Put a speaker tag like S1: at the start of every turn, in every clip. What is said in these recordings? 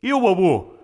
S1: E o bambu?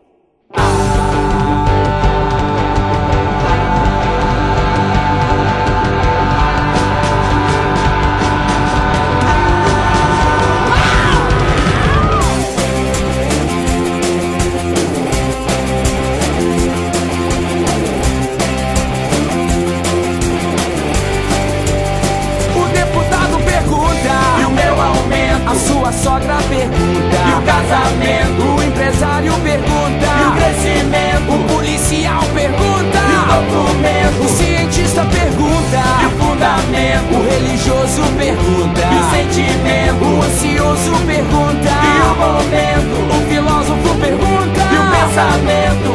S2: A sua sogra pergunta,
S3: e o casamento?
S2: O empresário pergunta,
S3: e o crescimento?
S2: O policial pergunta,
S3: e o documento?
S2: O cientista pergunta,
S3: e o fundamento?
S2: O religioso pergunta,
S3: e o sentimento?
S2: O ansioso pergunta,
S3: e o momento?
S2: O filósofo pergunta,
S3: e o pensamento?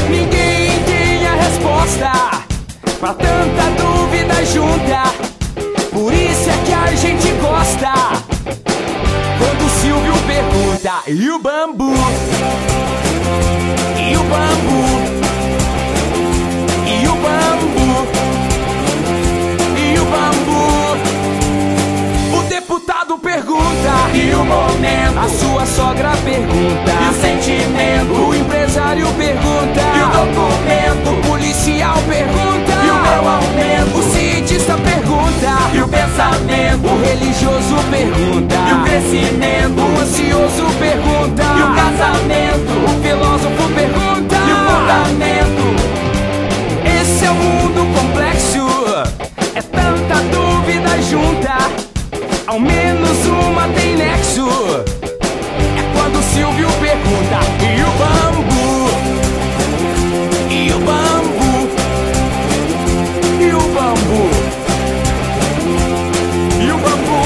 S2: Ninguém tem a resposta pra tanta dúvida junta. Por isso é que a gente gosta quando o Silvio pergunta: e o bambu? E o bambu? E o bambu? E o bambu? O deputado pergunta:
S3: e o momento?
S2: A sua sogra pergunta:
S3: e o sentimento?
S2: O empresário pergunta:
S3: e o documento?
S2: O policial pergunta:
S3: e o meu aumento?
S2: O cientista pergunta:
S3: e o pensamento?
S2: O religioso pergunta:
S3: e o crescimento?
S2: O ansioso pergunta:
S3: e o casamento?
S2: O filósofo pergunta:
S3: e o fundamento?
S2: Esse é um mundo complexo, é tanta dúvida junta. Ao menos uma tem nexo. É quando o Silvio pergunta: e o bambu? E o bambu? E o bambu? E o bambu?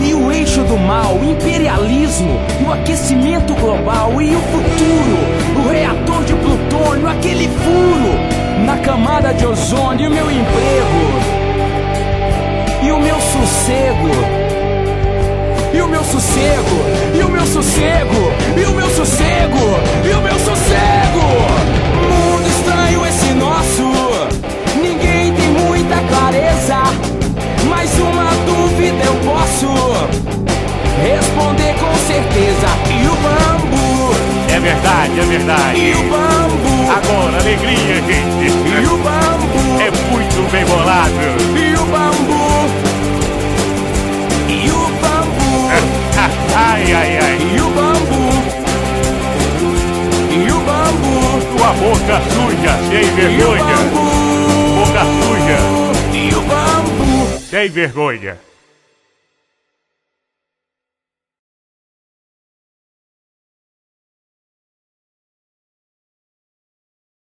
S2: E o eixo do mal, o imperialismo, e o aquecimento global, e o futuro, o reator de plutônio, aquele furo na camada de ozônio, e o meu emprego, e o meu sossego, e o meu sossego, e o meu sossego, e o meu sossego, e o meu sossego. Mundo estranho esse nosso, ninguém tem muita clareza. Mas uma dúvida eu posso responder com certeza: e o bambu?
S1: É verdade, é verdade.
S2: E o bambu?
S1: Agora, alegria, gente.
S2: E o bambu?
S1: É muito bem bolado.
S2: E o bambu? E o bambu?
S1: Ai, ai, ai.
S2: E o bambu? E o bambu?
S1: Tua boca suja, sem vergonha.
S2: E o bambu?
S1: Boca suja,
S2: E o bambu?
S1: sem vergonha.